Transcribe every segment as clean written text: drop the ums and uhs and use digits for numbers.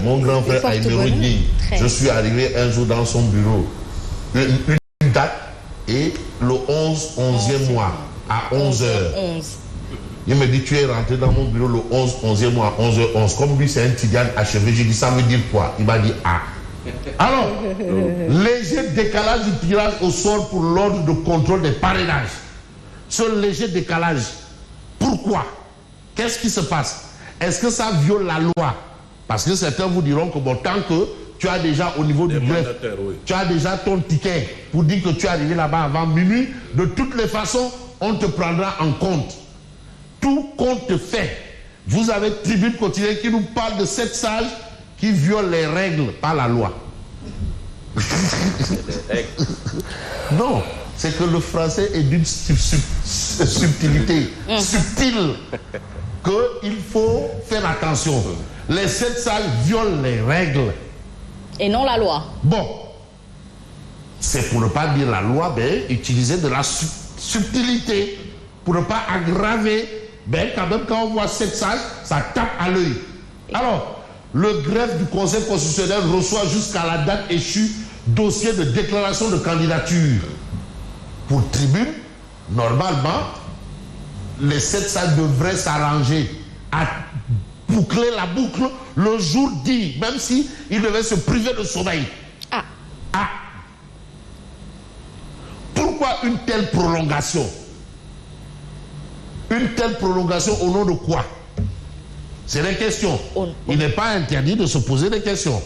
Mon grand frère Aïmero Digne, je suis arrivé un jour dans son bureau, une date, et le 11e mois, à 11h. Il me dit, tu es rentré dans mon bureau le 11e mois, à 11h11. Comme lui, c'est un tigane achevé, j'ai dit, ça veut dire quoi? Il m'a dit, ah. Alors, léger décalage du tirage au sort pour l'ordre de contrôle des parrainages. Ce léger décalage, pourquoi? Qu'est-ce qui se passe? Est-ce que ça viole la loi? Parce que certains vous diront que bon, tant que tu as déjà au niveau du greffe, oui, tu as déjà ton ticket pour dire que tu es arrivé là-bas avant minuit, de toutes les façons, on te prendra en compte. Tout compte fait. Vous avez Tribune Quotidienne qui nous parle de 7 sages qui violent les règles par la loi. Non, c'est que le français est d'une subtilité, subtile, qu'il faut faire attention. Les 7 sages violent les règles. Et non la loi. Bon, c'est pour ne pas dire la loi, mais utiliser de la subtilité pour ne pas aggraver. Ben, quand même, quand on voit 7 sages, ça tape à l'œil. Alors, le greffe du Conseil constitutionnel reçoit jusqu'à la date échue dossier de déclaration de candidature. Pour Tribune, normalement, les 7 sages devraient s'arranger à boucler la boucle le jour dit, même si ils devaient se priver de sommeil. Ah. Pourquoi une telle prolongation? Une telle prolongation au nom de quoi? C'est des questions. Il n'est pas interdit de se poser des questions.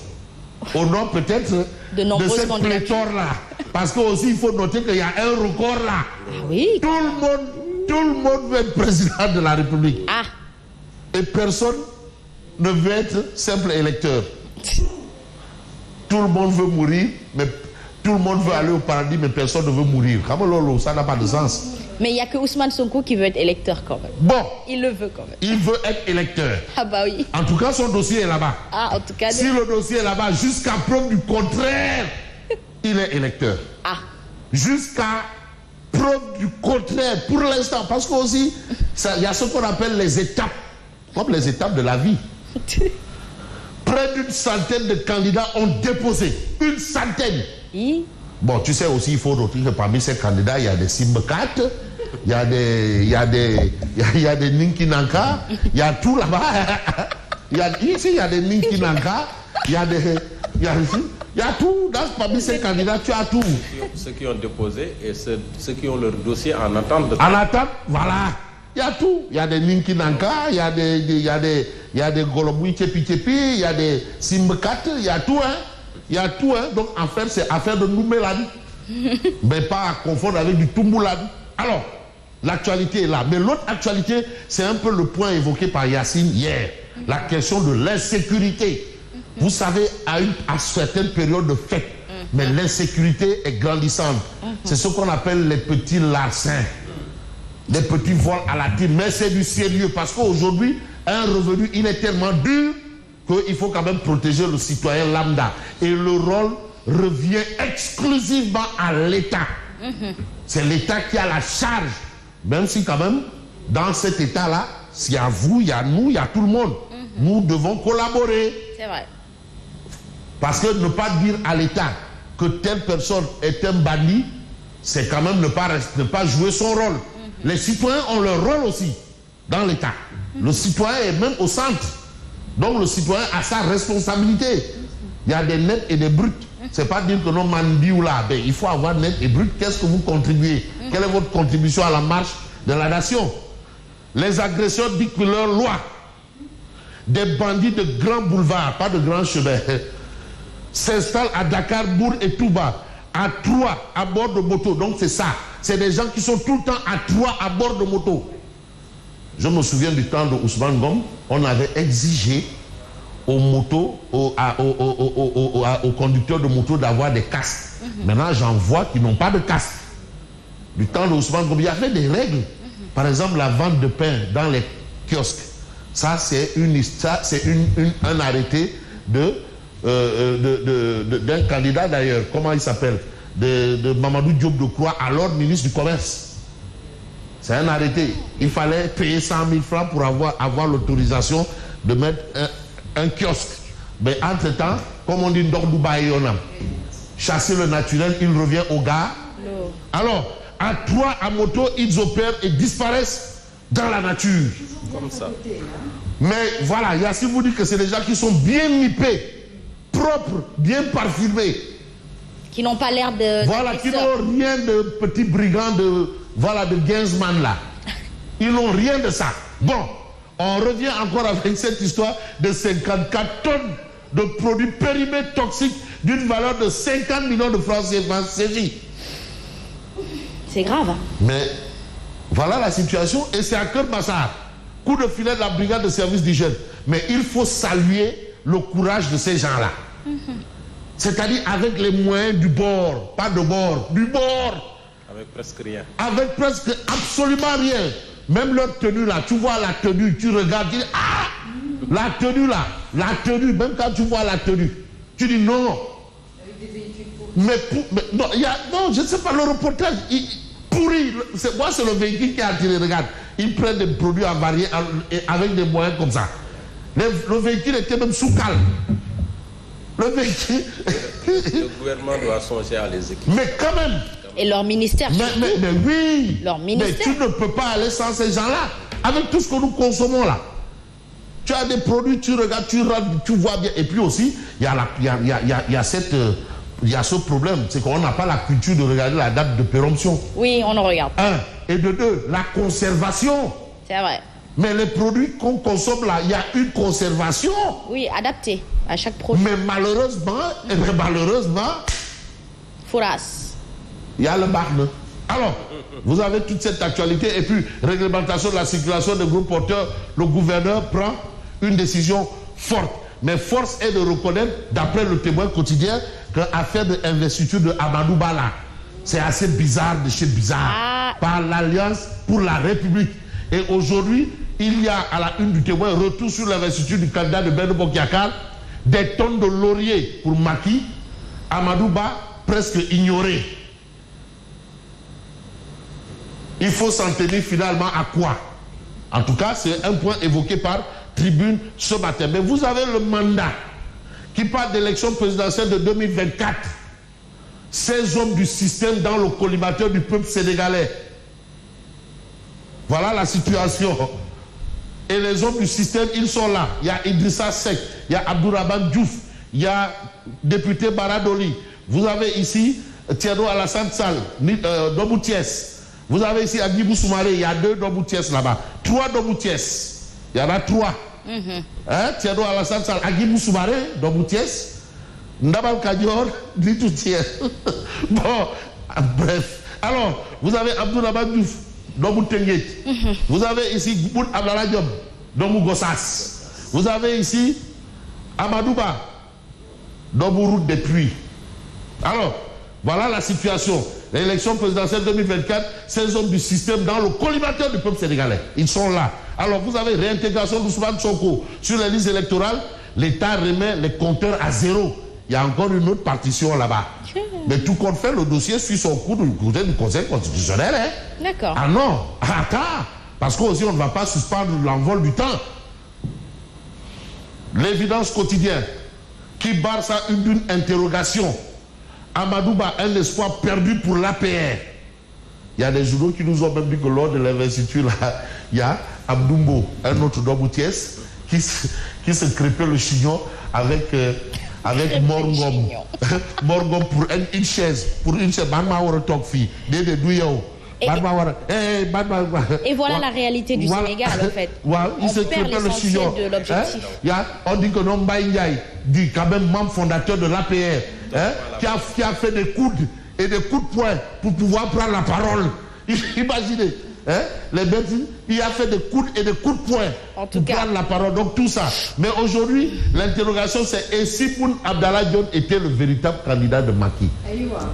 Au nom peut-être de cette pléthore-là. Parce qu'aussi, il faut noter qu'il y a un record là. Ah oui. Tout le monde veut être président de la République. Ah. Et personne ne veut être simple électeur. Tout le monde veut mourir, mais tout le monde veut aller au paradis, mais personne ne veut mourir. Ça n'a pas de sens. Mais il n'y a que Ousmane Sonko qui veut être électeur quand même. Bon. Il le veut quand même. Il veut être électeur. Ah bah oui. En tout cas, son dossier est là-bas. Ah, en tout cas. Si le dossier est là-bas, jusqu'à preuve du contraire, il est électeur. Ah. Jusqu'à preuve du contraire, pour l'instant. Parce qu'aussi, il y a ce qu'on appelle les étapes. Comme les étapes de la vie. Près d'une centaine de candidats ont déposé. Une centaine. Oui. Bon, tu sais aussi, il faut noter que parmi ces candidats, il y a des Simbekat, il y a des Ninki Nanka, il y a tout là-bas. Ici, il y a des Ninki Nanka, il y a tout. Parmi ces candidats, tu as tout. Ceux qui ont déposé et ceux qui ont leur dossier en attente. En attente, voilà. Il y a tout. Il y a des Ninki Nanka, il y a des Golobui Tchepi Tchepi, il y a des Simbekat, il y a tout, hein. Il y a tout, hein. Donc en fait, c'est affaire de Noumelad. Mais pas à confondre avec du Tumboulad. Alors, l'actualité est là. Mais l'autre actualité, c'est un peu le point évoqué par Yacine hier. La question de l'insécurité. Vous savez, à certaines périodes de fête, mais l'insécurité est grandissante. C'est ce qu'on appelle les petits larcins. Les petits vols à la tire. Mais c'est du sérieux parce qu'aujourd'hui, un revenu, il est tellement dur qu'il faut quand même protéger le citoyen lambda. Et le rôle revient exclusivement à l'État. C'est l'État qui a la charge. Même si quand même, dans cet État-là, il y a vous, il y a nous, il y a tout le monde. Nous devons collaborer. C'est vrai. Parce que ne pas dire à l'État que telle personne est un bandit, c'est quand même ne pas jouer son rôle. Les citoyens ont leur rôle aussi dans l'État. Le citoyen est même au centre. Donc le citoyen a sa responsabilité. Il y a des nets et des bruts. C'est pas dire que non, mandi ou là. Il faut avoir net et brut. Qu'est-ce que vous contribuez? Quelle est votre contribution à la marche de la nation? Les agressions dictent leur loi. Des bandits de grands boulevards, pas de grands chemins, s'installent à Dakar, Bourg et Touba, à Troyes, à bord de moto. Donc c'est ça. C'est des gens qui sont tout le temps à Troyes, à bord de moto. Je me souviens du temps de Ousmane Ngom, on avait exigé aux conducteurs de moto d'avoir des casques. Maintenant, j'en vois qui n'ont pas de casque. Du temps de Ousmane Ngom, il y avait des règles. Par exemple, la vente de pain dans les kiosques. Ça, c'est un arrêté d'un candidat d'ailleurs. Comment il s'appelle? De Mamadou Diop de Croix, alors ministre du Commerce. C'est un arrêté. Il fallait payer 100 000 francs pour avoir l'autorisation de mettre un kiosque Mais entre-temps, comme on dit, chasser le naturel, il revient au gars. Alors, à 3 à moto, ils opèrent et disparaissent dans la nature. Comme ça. Mais voilà, Yassine vous dit que c'est des gens qui sont bien nippés, propres, bien parfumés. Qui n'ont pas l'air de... Voilà, qui n'ont rien de petits brigands de Gainsman là. Ils n'ont rien de ça. Bon, on revient encore avec cette histoire de 54 tonnes de produits périmés toxiques d'une valeur de 50 millions de francs CFA saisis. C'est grave. Mais voilà la situation et c'est à Keur-Massar. Coup de filet de la brigade de service d'hygiène. Mais il faut saluer le courage de ces gens-là. C'est-à-dire avec les moyens du bord, pas de bord, du bord. Avec presque rien. Avec presque absolument rien. Même leur tenue là, tu vois la tenue, tu regardes, tu dis ah, la tenue là, la tenue, même quand tu vois la tenue, tu dis non. Mais non, non, je ne sais pas, le reportage, pourri. Moi, c'est le véhicule qui a attiré. Regarde, ils prennent des produits avariés avec des moyens comme ça. Le véhicule était même sous calme. Le véhicule. Le gouvernement doit songer à les équiper. Mais quand même. Et leur ministère. Mais oui. Leur ministère. Mais tu ne peux pas aller sans ces gens-là. Avec tout ce que nous consommons là. Tu as des produits, tu regardes, tu vois bien. Et puis aussi, il y a ce problème, c'est qu'on n'a pas la culture de regarder la date de péremption. Oui, on en regarde. 1. Et de 2, la conservation. C'est vrai. Mais les produits qu'on consomme là, il y a une conservation. Oui, adapté à chaque produit. Mais malheureusement, Fouras. il y a le barne. Alors, vous avez toute cette actualité et puis réglementation de la circulation des gros porteurs. Le gouverneur prend une décision forte. Mais force est de reconnaître, d'après le témoin quotidien, que l'affaire d'investiture de Amadou Bala, c'est assez bizarre de chez bizarre, par l'Alliance pour la République. Et aujourd'hui, il y a à la une du témoin retour sur l'investiture du candidat de Benno Bokk Yakaar, des tonnes de lauriers pour Macky, Amadou Ba presque ignoré. Il faut s'en tenir finalement à quoi? En tout cas, c'est un point évoqué par Tribune ce matin. Mais vous avez le mandat qui parle d'élection présidentielle de 2024. Ces hommes du système dans le collimateur du peuple sénégalais. Voilà la situation. Et les hommes du système, ils sont là. Il y a Idrissa Seck, il y a Abdourahmane Diouf, il y a député Baradoli. Vous avez ici Thierno Alassane Sall, Domou Thiès. Vous avez ici Agibou Soumaré, il y a 2 Domou Thiès là-bas. 3 Domou Thiès. Il y en a 3. Hein? Thierno Alassane Sall, Agibou Soumaré, Domou Thiès. Ndabal Kadior, Ditou Thiès. Bon, bref. Alors, vous avez Abdourahmane Diouf, Domou Tenguet. Vous avez ici Boun Abdallah Diop, Domou Gossas. Vous avez ici Amadou Ba, Domou Route des Puits. Alors, voilà la situation. L'élection présidentielle 2024, ces hommes du système dans le collimateur du peuple sénégalais. Ils sont là. Alors, vous avez réintégration d'Ousmane Sonko sur les listes électorales. L'État remet les compteurs à 0. Il y a encore une autre partition là-bas. Mais tout compte fait, le dossier suit son cours du côté du Conseil constitutionnel. Hein? D'accord. Ah non, attends. Parce qu'aussi, on ne va pas suspendre l'envol du temps. L'évidence quotidienne qui barre ça d'une interrogation. Amadou Ba, un espoir perdu pour l'APR. Il y a des journaux qui nous ont même dit que lors de l'investiture, là, il y a Abdoumbo, un autre Doboutiès, qui se crêpait le chignon avec Morgom. Morgom pour une chaise. Pour une chaise. Et voilà la réalité du Sénégal, en fait. Il se crêpait le chignon. De l'objectif. On dit que non, Mbaye dit quand même membre fondateur de l'APR. Hein, qui a fait des coudes et des coups de poing pour pouvoir prendre la parole. Imaginez, hein, les bêtes, il a fait des coudes et des coups de poing pour prendre la parole. Donc tout ça. Mais aujourd'hui, l'interrogation c'est et si Boun Abdallah Dionne était le véritable candidat de Macky?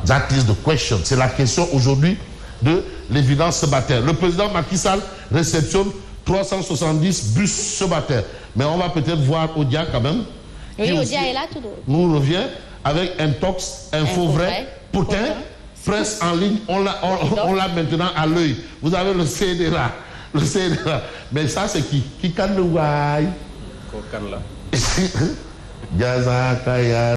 That is the question. C'est la question aujourd'hui de l'évidence ce matin. Le président Macky Sall réceptionne 370 bus ce matin. Mais on va peut-être voir Odia quand même. Oui, Odia est là tout droit. Nous revient avec Intox, Info Vrai, Potin, presse en ligne, on l'a maintenant à l'œil. Vous avez le CDRA. Mais ça, c'est qui? Qui canne le ouaille? Jazaka ya